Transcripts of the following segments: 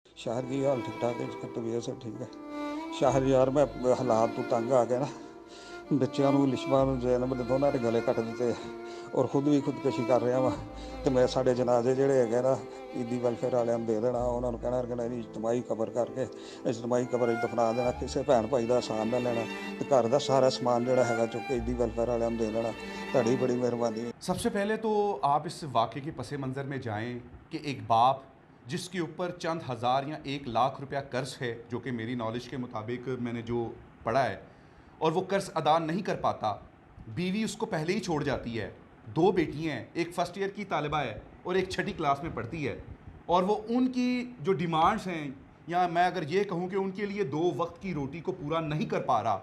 ਸ਼ਾਹਰ ਕੀ ਹਾਲ ਠੀਕ ਠਾਕ ਹੈ, ਤਬੀਅਤ ਸਭ ਠੀਕ ਹੈ। ਸ਼ਾਹਰ ਯਾਰ ਮੈਂ ਹਾਲਾਤ ਤੋਂ ਤੰਗ ਆ ਗਿਆ ਨਾ, ਬੱਚਿਆਂ ਨੂੰ ਲਿਸ਼ਮਾ ਨੂੰ ਜ਼ੈਨਬ ਦੇ ਦੋਨਾਂ ਦੇ ਗਲੇ ਕੱਟ ਦਿੱਤੇ ਔਰ ਖੁਦ ਵੀ ਖੁਦਕੁਸ਼ੀ ਕਰ ਰਿਹਾ ਵਾਂ। ਤੇ ਮੈਂ ਸਾਡੇ ਜਨਾਜ਼ੇ ਜਿਹੜੇ ਹੈਗੇ ਨਾ ਈਦੀ ਵੈਲਫੇਅਰ ਵਾਲਿਆਂ ਨੂੰ ਦੇ ਦੇਣਾ, ਉਹਨਾਂ ਨੂੰ ਕਹਿਣਾ ਇਹਦੀ ਇਜਤਮਾਹੀ ਕਬਰ ਕਰਕੇ ਇਜਤਮਾਹੀ ਕਬਰ 'ਚ ਦਫਨਾ ਦੇਣਾ, ਕਿਸੇ ਭੈਣ ਭਾਈ ਦਾ ਆਸਾਨ ਨਾ ਲੈਣਾ ਤੇ ਘਰ ਦਾ ਸਾਰਾ ਸਮਾਨ ਜਿਹੜਾ ਹੈਗਾ ਚੁੱਕ ਕੇ ਈਦੀ ਵੈਲਫੇਅਰ ਵਾਲਿਆਂ ਨੂੰ ਦੇ देना। ਤੁਹਾਡੀ बड़ी मेहरबानी है। सबसे पहले तो आप इस वाक़े के पस मंज़र में जाएं कि एक बाप जिसके ऊपर चंद हज़ार या 1 लाख रुपया कर्ज़ है, जो कि मेरी नॉलेज के मुताबिक मैंने जो पढ़ा है, और वो कर्ज़ अदा नहीं कर पाता, बीवी उसको पहले ही छोड़ जाती है, 2 बेटियाँ हैं, एक फ़र्स्ट ईयर की तालिबा है और एक 6ठी क्लास में पढ़ती है, और वो उनकी जो डिमांड्स हैं, या मैं अगर ये कहूँ कि उनके लिए 2 वक्त की रोटी को पूरा नहीं कर पा रहा,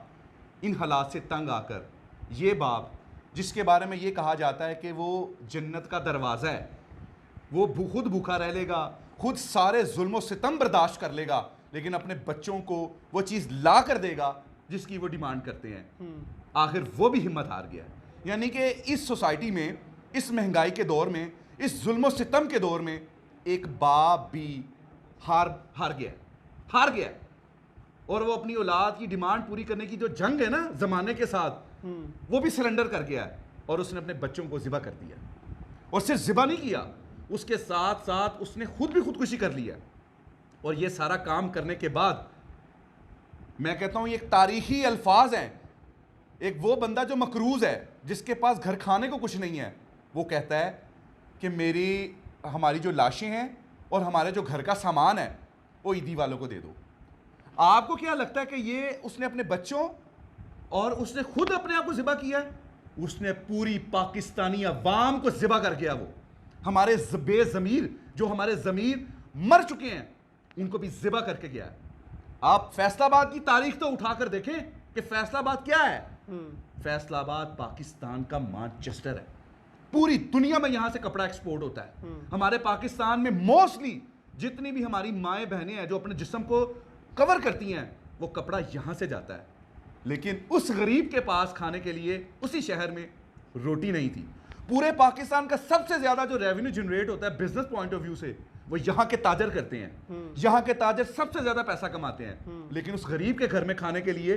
इन हालात से तंग आकर ये बाप जिसके बारे में ये कहा जाता है कि वो जन्नत का दरवाज़ा है, वो खुद भूखा रह लेगा, खुद सारे जुल्म सितम बर्दाश्त कर लेगा, लेकिन अपने बच्चों को वो चीज़ ला कर देगा जिसकी वो डिमांड करते हैं। आखिर वो भी हिम्मत हार गया। यानी कि इस सोसाइटी में, इस महंगाई के दौर में, इस जुल्म सितम के दौर में एक बाप भी हार गया, और वो अपनी औलाद की डिमांड पूरी करने की जो जंग है ना ज़माने के साथ, वो भी सरेंडर कर गया है, और उसने अपने बच्चों को ज़िबा कर दिया। और सिर्फ ज़िबा नहीं किया, उसके साथ साथ उसने खुद भी खुदकुशी कर लिया। और ये सारा काम करने के बाद मैं कहता हूँ ये एक तारीखी अल्फाज हैं। एक वो बंदा जो मकरूज़ है, जिसके पास घर खाने को कुछ नहीं है, वो कहता है कि हमारी जो लाशें हैं और हमारे जो घर का सामान है वो ईदी वालों को दे दो। आपको क्या लगता है कि ये उसने अपने बच्चों और उसने खुद अपने आप को ज़िबा किया है? उसने पूरी पाकिस्तानी अवाम को ज़िबा कर गया। वो हमारे बेज़मीर, जो हमारे ज़मीर मर चुके हैं, उनको भी ज़िबा करके गया है। आप फैसलाबाद की तारीख तो उठाकर देखें कि फैसलाबाद क्या है। फैसलाबाद पाकिस्तान का मैनचेस्टर है। पूरी दुनिया में यहाँ से कपड़ा एक्सपोर्ट होता है। हमारे पाकिस्तान में मोस्टली जितनी भी हमारी माएँ बहनें हैं जो अपने जिस्म को कवर करती हैं, वो कपड़ा यहाँ से जाता है। लेकिन उस गरीब के पास खाने के लिए उसी शहर में रोटी नहीं थी। पूरे पाकिस्तान का सबसे ज़्यादा जो रेवेन्यू जनरेट होता है बिजनेस पॉइंट ऑफ व्यू से, वो यहाँ के ताजर करते हैं। यहाँ के ताजर सबसे ज़्यादा पैसा कमाते हैं। लेकिन उस गरीब के घर में खाने के लिए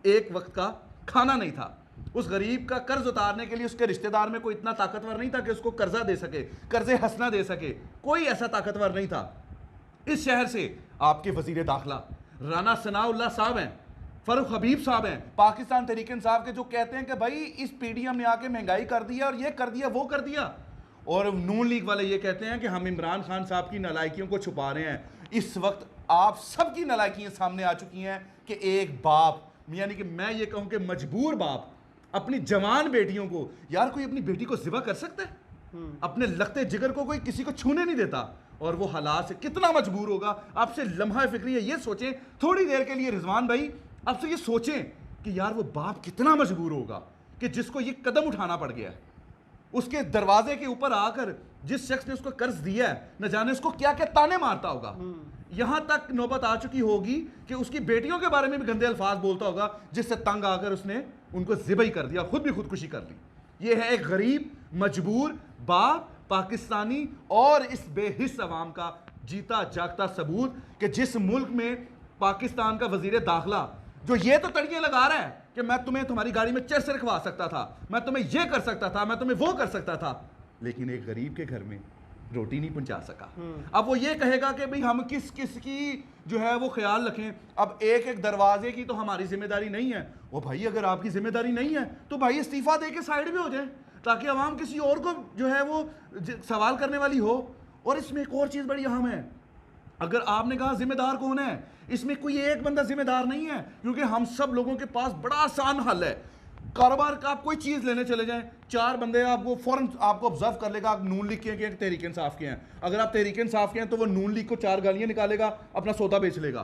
एक वक्त का खाना नहीं था। उस गरीब का कर्ज उतारने के लिए उसके रिश्तेदार में कोई इतना ताकतवर नहीं था कि उसको कर्जा दे सके, कर्जे हंसना दे सके। कोई ऐसा ताकतवर नहीं था। इस शहर से आपके वजीर दाखिला राना सनाउल्लाह साहब हैं, फरूख हबीब साहब हैं, पाकिस्तान तहरीक इंसाफ के, जो कहते हैं कि भाई इस पीडीएम ने आके महंगाई कर दिया और ये कर दिया वो कर दिया। और नून लीग वाले ये कहते हैं कि हम इमरान खान साहब की नालायकियों को छुपा रहे हैं। इस वक्त आप सबकी नालायकियाँ सामने आ चुकी हैं कि एक बाप, यानी कि मैं ये कहूँ कि मजबूर बाप, अपनी जवान बेटियों को, यार कोई अपनी बेटी को ज़िबा कर सकता है? अपने लगते जिगर को कोई किसी को छूने नहीं देता। और वो हालात से कितना मजबूर होगा। आपसे लम्हा फिक्री है, ये सोचें थोड़ी देर के लिए, रिजवान भाई आपसे ये सोचें कि यार वो बाप कितना मजबूर होगा कि जिसको ये कदम उठाना पड़ गया। उसके दरवाजे के ऊपर आकर जिस शख्स ने उसको कर्ज दिया है, न जाने उसको क्या क्या ताने मारता होगा। यहां तक नौबत आ चुकी होगी कि उसकी बेटियों के बारे में भी गंदे अल्फाज बोलता होगा, जिससे तंग आकर उसने उनको ज़िबा ही कर दिया, खुद भी खुदकुशी कर ली। ये है एक गरीब मजबूर बाप, पाकिस्तानी और इस बेहिस अवाम का जीता जागता सबूत कि जिस मुल्क में पाकिस्तान का वजीर दाखिला जो ये तो तड़ियाँ लगा रहा है कि मैं तुम्हें तुम्हारी गाड़ी में चरस रखवा सकता था, मैं तुम्हें ये कर सकता था, मैं तुम्हें वो कर सकता था, लेकिन एक गरीब के घर में रोटी नहीं पहुंचा सका। अब वो ये कहेगा कि भाई हम किस किस की जो है वो ख्याल रखें। अब एक एक दरवाजे की तो हमारी जिम्मेदारी नहीं है। वो भाई अगर आपकी जिम्मेदारी नहीं है तो भाई इस्तीफा दे के साइड में हो जाए, ताकि अवाम किसी और को जो है वो सवाल करने वाली हो। और इसमें एक और चीज़ बड़ी अहम है। अगर आपने कहा जिम्मेदार कौन है, इसमें कोई एक बंदा जिम्मेदार नहीं है, क्योंकि हम सब लोगों के पास बड़ा आसान हल है। कारोबार का आप कोई चीज़ लेने चले जाएं, 4 बंदे आपको फौरन आपको ऑब्जर्व कर लेगा आप नून लीग के हैं, तहरीक इंसाफ के हैं। अगर आप तहरीक इंसाफ के हैं तो वो नून लीग को 4 गालियां निकालेगा, अपना सौदा बेच लेगा।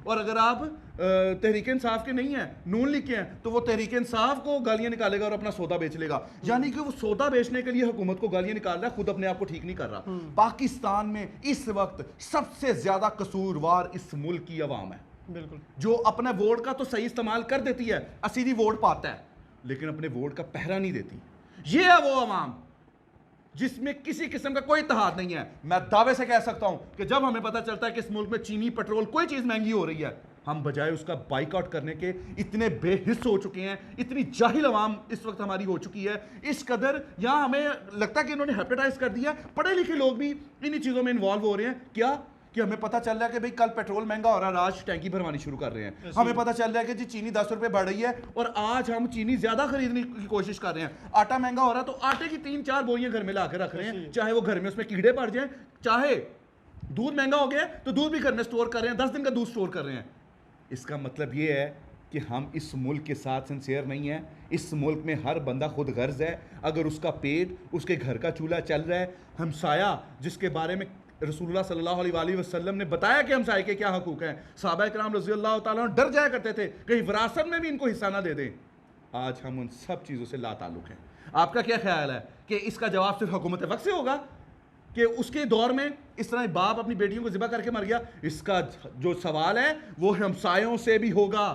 और अगर आप तहरीक इंसाफ के नहीं हैं, नून लीग के हैं, तो वो तहरीक इंसाफ को गालियां निकालेगा और अपना सौदा बेच लेगा। यानी कि वो सौदा बेचने के लिए हुकूमत को गालियां निकाल रहा है, खुद अपने आप को ठीक नहीं कर रहा। पाकिस्तान में इस वक्त सबसे ज्यादा कसूरवार इस मुल्क की अवाम है। बिल्कुल, जो अपने वोट का तो सही इस्तेमाल कर देती है, असीधी वोट पाता है, लेकिन अपने वोट का पहरा नहीं देती। ये है वो अवाम جس میں کسی قسم کا کوئی اتحاد نہیں ہے. میں دعوے سے کہہ سکتا ہوں کہ جب ہمیں پتہ چلتا ہے کہ اس ملک میں چینی، پیٹرول، کوئی چیز مہنگی ہو رہی ہے، ہم بجائے اس کا بائیک آؤٹ کرنے کے اتنے بے حس ہو چکے ہیں، اتنی جاہل عوام اس وقت ہماری ہو چکی ہے اس قدر. یہاں ہمیں لگتا ہے کہ انہوں نے ہیپیٹائز کر دیا. پڑھے لکھے لوگ بھی انہی چیزوں میں انوالو ہو رہے ہیں. کیا کہ ہمیں پتہ چل رہا ہے کہ بھئی کل پیٹرول مہنگا ہو رہا ہے، آج ٹینکی بھروانی شروع کر رہے ہیں. ہمیں پتہ چل رہا ہے کہ جی چینی 10 روپے بڑھ رہی ہے اور آج ہم چینی زیادہ خریدنے کی کوشش کر رہے ہیں. آٹا مہنگا ہو رہا ہے تو آٹے کی 3-4 بوریاں گھر میں لا کے رکھ رہے ہیں، چاہے وہ گھر میں اس میں کیڑے پڑ جائیں. چاہے دودھ مہنگا ہو گیا تو دودھ بھی گھر میں سٹور کر رہے ہیں، 10 دن کا دودھ سٹور کر رہے ہیں. اس کا مطلب یہ ہے کہ ہم اس ملک کے ساتھ سنسیئر نہیں ہیں. اس ملک میں ہر بندہ خود غرض ہے. اگر اس کا پیٹ، اس کے گھر کا چولہا چل رہا ہے، ہمسایہ جس کے بارے میں رسول اللہ صلی اللہ علیہ وآلہ وسلم نے بتایا کہ ہمسائے کے کیا حقوق ہیں، صحابہ کرام رضی اللہ تعالیٰ ڈر جایا کرتے تھے کہیں وراثت میں بھی ان کو حصہ نہ دے دیں. آج ہم ان سب چیزوں سے لا تعلق ہیں. آپ کا کیا خیال ہے کہ اس کا جواب صرف حکومت وقت سے ہوگا کہ اس کے دور میں اس طرح باپ اپنی بیٹیوں کو ذبح کر کے مر گیا؟ اس کا جو سوال ہے وہ ہمسایوں سے بھی ہوگا،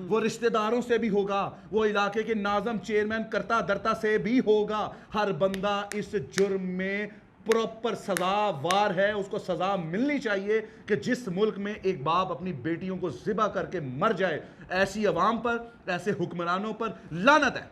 وہ رشتہ داروں سے بھی ہوگا، وہ علاقے کے ناظم، چیئرمین، کرتا درتا سے بھی ہوگا. ہر بندہ اس جرم میں پراپر سزاوار ہے. اس کو سزا ملنی چاہیے کہ جس ملک میں ایک باپ اپنی بیٹیوں کو ذبح کر کے مر جائے، ایسی عوام پر، ایسے حکمرانوں پر لعنت ہے.